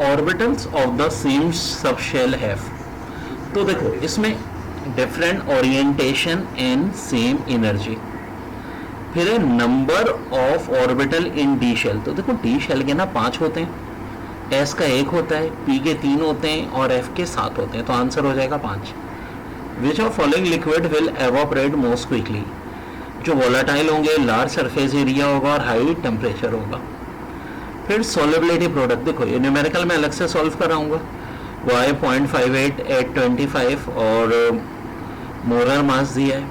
Orbitals of the same sub shell have. तो देखो इसमें different orientation and same energy. फिर है number of orbital in D shell. तो देखो डी शेल के ना 5 होते हैं, एस का 1 होता है, पी के 3 होते हैं और एफ के 7 होते हैं। तो आंसर हो जाएगा 5। Which of following liquid will evaporate most quickly. जो वोलाटाइल होंगे, लार्ज सरफेस एरिया होगा और हाई टेम्परेचर होगा। फिर सोलिबिलिटी प्रोडक्ट, देखो ये न्यूमेरिकल में अलग से सॉल्व कराऊंगा। y 0.58 एट 25 और मोलर मास दिया है,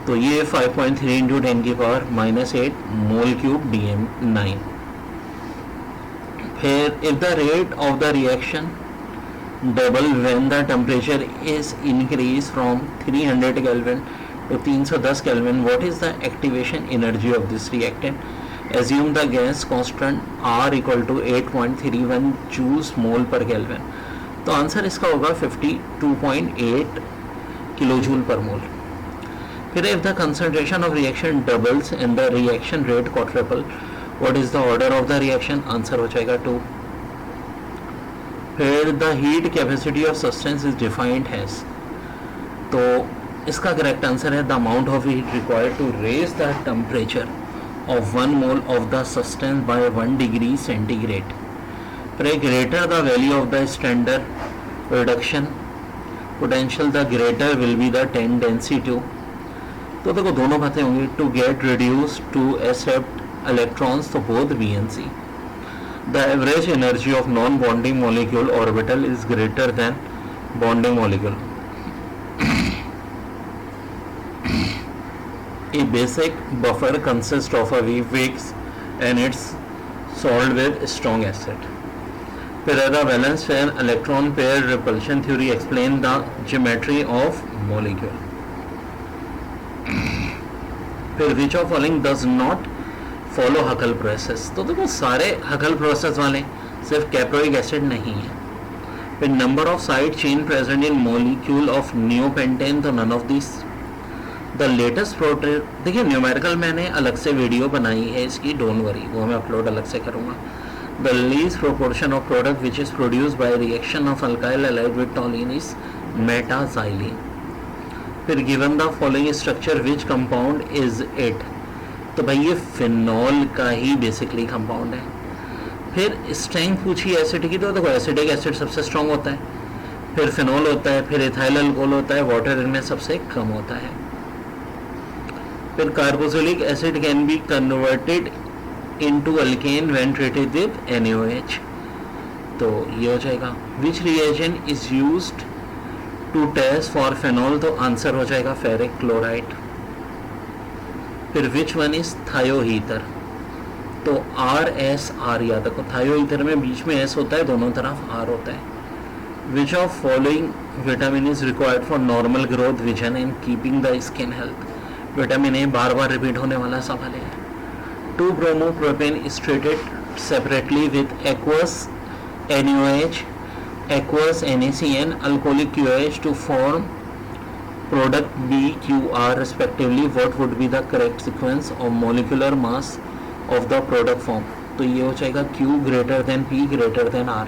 तो ये 5.3 इंटू 10 की पावर -8 मोल क्यूब DM9। फिर if the rate of the reaction double when the temperature is increase from 300 kelvin to 310 Kelvin, what is the activation energy of this reactant? Assume the gas constant R equal to 8.31 joules mole per Kelvin. तो answer इसका होगा 52.8 kilojoule पर मोल। फिर if the concentration of reaction doubles and the reaction rate quadruple, what is the order of the reaction? Answer हो जाएगा 2। फिर the heat capacity of substance is defined as, तो इसका करेक्ट आंसर है the amount of heat required to raise the temperature of 1 mole of the substance by 1 degree centigrade. फिर greater the value of the standard reduction potential the greater will be the tendency to. तो देखो दोनों बातें होंगी, to get reduce to accept electrons, तो both B and C. The average energy of non bonding molecule orbital is greater than bonding molecule. A basic buffer consists of a weak wicks and it's solved with strong acid. फिर the valence pair electron pair repulsion theory explain the geometry of molecule. फिर which of following does not follow Huckel process। तो देखो सारे Huckel process वाले, सिर्फ caproic acid नहीं है। फिर number of side chain present in molecule of neopentane, तो none of this. The latest product, देखिए न्यूमेरिकल मैंने अलग से वीडियो बनाई है इसकी, डोंट वरी, वो मैं अपलोड अलग से करूँगा। The least proportion of product which is produce by reaction of alkyl halide with toluene is metaxylene. फिर given the following structure which compound is it, तो भाई ये फिनॉल का ही बेसिकली कंपाउंड है। फिर स्ट्रेंथ पूछी एसिड की, तो देखो एसिडिक एसिड सबसे स्ट्रॉन्ग होता है, फिर फिनॉल होता है, फिर इथाइल अल्कोहल होता है, वाटर इनमें सबसे कम होता है। फिर carboxylic acid can be converted into alkane when treated with NaOH, तो ये हो जाएगा। Which reagent is used to test for phenol, तो आंसर हो जाएगा फेरिक क्लोराइड। फिर विच वन इज थायोहीथर, तो RSR याद रखो, थायोहीथर में बीच में S होता है, दोनों तरफ R होता है। Which of following vitamin is required for normal growth vision and keeping the skin health. Vitamin A bar bar repeat होने वाला सवाल है। 2 bromo propane is treated separately with aqueous NaOH, aqueous NaCN, alcoholic QaH to form product BQR respectively. What would be the correct sequence of molecular mass of the product form? तो ये हो जाएगा Q greater than P greater than R.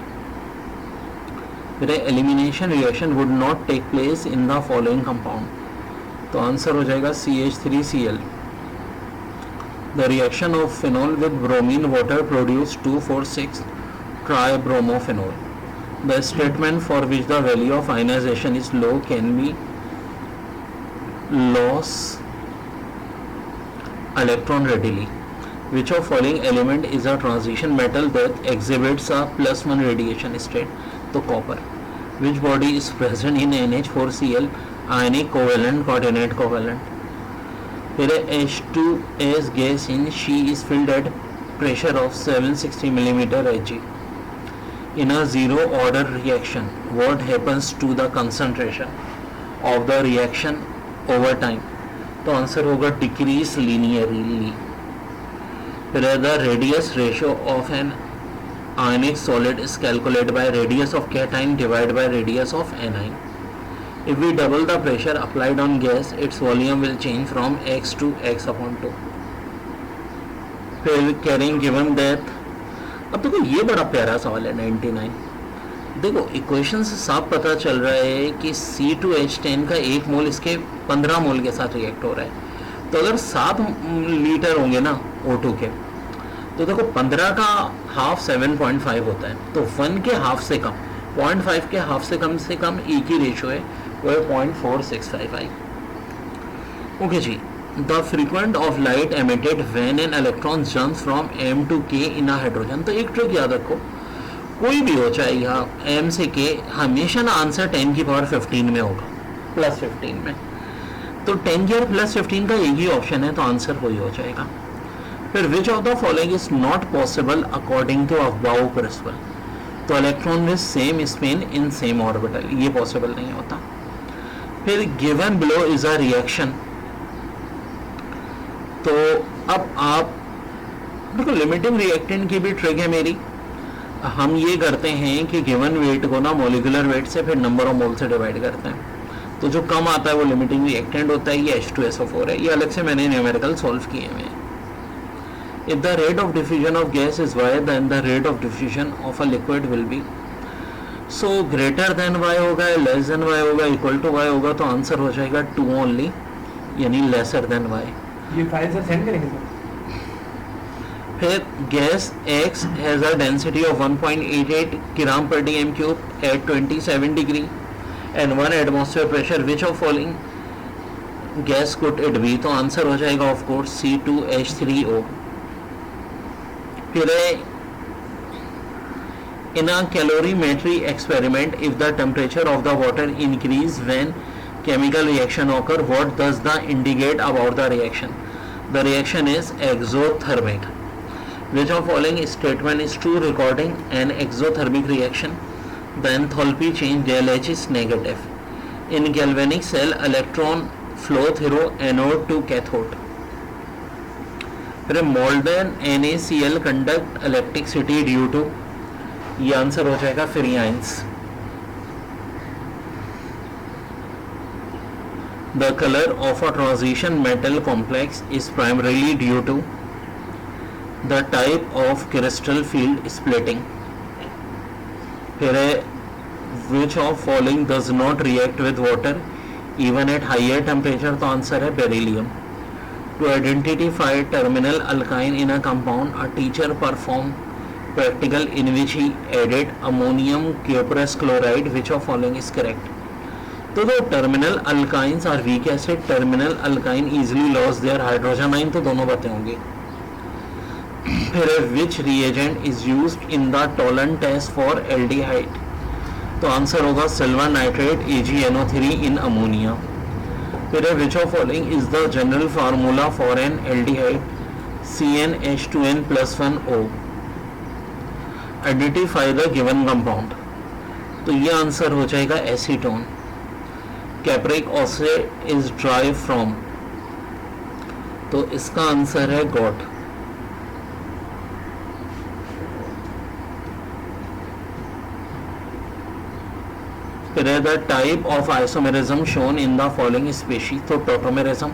फिर elimination reaction would not take place in the following compound. तो answer हो जाएगा CH3Cl. The reaction of phenol with bromine water produce 2,4,6 tribromophenol. The statement for which the value of ionization is low can be loss electron readily. Which of following element is a transition metal that exhibits a +1 radiation state? तो copper. Which body is present in NH4Cl? Ionic covalent, coordinate covalent. फिर H2S gas in she is filled at pressure of 760 mm Hg. In a zero order reaction, what happens to the concentration of the reaction over time? तो answer होगा decrease linearly. फिर the radius ratio of an ionic solid is calculated by radius of cation divided by radius of anion. If we double the pressure applied on gas, its volume will change from x to x upon 2. Carrying given that अब देखो ये बड़ा प्यारा सवाल है 99। देखो equation से साफ पता चल रहा है कि C2H10 का 1 मोल इसके 15 मोल के साथ रिएक्ट हो रहा है। तो अगर 7 लीटर होंगे ना O2 के, तो देखो 15 का हाफ 7.5 होता है, तो 1 के हाफ से कम, 0.5 के हाफ से कम E की रेशियो है, वो है 0.4655। ओके जी, the frequent of light emitted when an electron jumps from M to K in a hydrogen. तो एक ट्रिक याद रखो, कोई भी हो चाहे यहाँ M से K, हमेशा ना आंसर 10 की पावर 15 में होगा, प्लस 15 में। तो 10 की पावर प्लस 15 का एक ही ऑप्शन है, तो आंसर वही हो जाएगा। फिर which of the following is not possible according to Aufbau principle. तो electron with same spin in same orbital, ये पॉसिबल नहीं होता। फिर given below is a reaction. तो अब आप देखो लिमिटिंग रिएक्टेंट की भी ट्रिक है मेरी। हम ये करते हैं कि गिवन वेट को ना मॉलिक्यूलर वेट से फिर नंबर ऑफ मोल से डिवाइड करते हैं, तो जो कम आता है वो लिमिटिंग रिएक्टेंट होता है। ये H2SO4 है, ये अलग से मैंने न्यूमेरिकल सॉल्व किए हुए हैं। If the rate of diffusion of gas is y, then the rate of diffusion of a liquid will be, so greater than y होगा, less than y होगा, equal to y होगा, तो answer हो जाएगा 2 only, यानी lesser than y। ये file sir send करेंगे sir. फिर gas X has a density of 1.88 gram per dm cube at 27 degree and 1 atmosphere pressure, which of following gas could it be? तो answer हो जाएगा of course C2H3O। फिर in a calorimetry experiment, if the temperature of the water increase when chemical reaction occur, what does the indicate about the reaction? The reaction is exothermic. Which of following statement is true recording an exothermic reaction? The enthalpy change ΔH is negative. In galvanic cell, electron flow through anode to cathode. फिर molten NaCl conduct electricity due to, ये answer हो जाएगा free ions. The color of a transition metal complex is primarily due to the type of crystal field splitting. फिर है which of following does not react with water even at higher temperature, तो answer है beryllium. To identify terminal alkyne in a compound, a teacher performed practical in which he added ammonium cuprous chloride. Which of following is correct? तो terminal alkynes are weak acid, terminal alkyne easily lose their hydrogen ion, तो दोनों बातें होंगी। फिर which reagent is used in the Tollern test for aldehyde? तो answer होगा silver nitrate AgNO3 in ammonia। फिर which of following is the general formula for an aldehyde? CnH2n+1O। Identify the given compound, तो ये answer हो जाएगा acetone. Capric acid is derived from, तो इसका answer है गॉट। फिर the type of isomerism shown in the following species, तो tautomerism.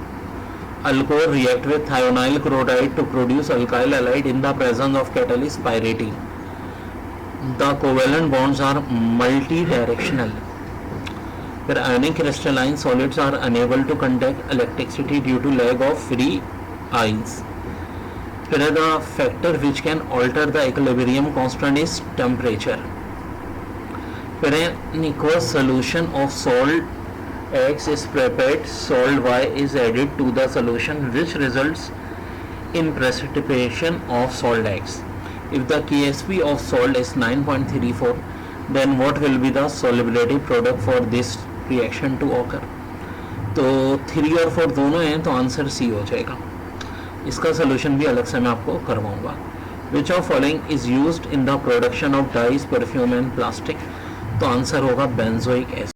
Alcohol react with thionyl chloride to produce alkyl halide in the presence of catalyst pyridine. The covalent bonds are multi-directional. Where ionic crystalline solids are unable to conduct electricity due to lack of free ions. Where the factor which can alter the equilibrium constant is temperature. Where an aqueous solution of salt X is prepared, salt Y is added to the solution, which results in precipitation of salt X. If the Ksp of salt is 9.34, then what will be the solubility product for this reaction to occur? तो 3 और 4 दोनों हैं, तो answer C हो जाएगा। इसका solution भी अलग से मैं आपको करवाऊंगा। Which of following is used in the production of dyes, perfume and plastic? तो आंसर होगा बेंजोइक एसिड।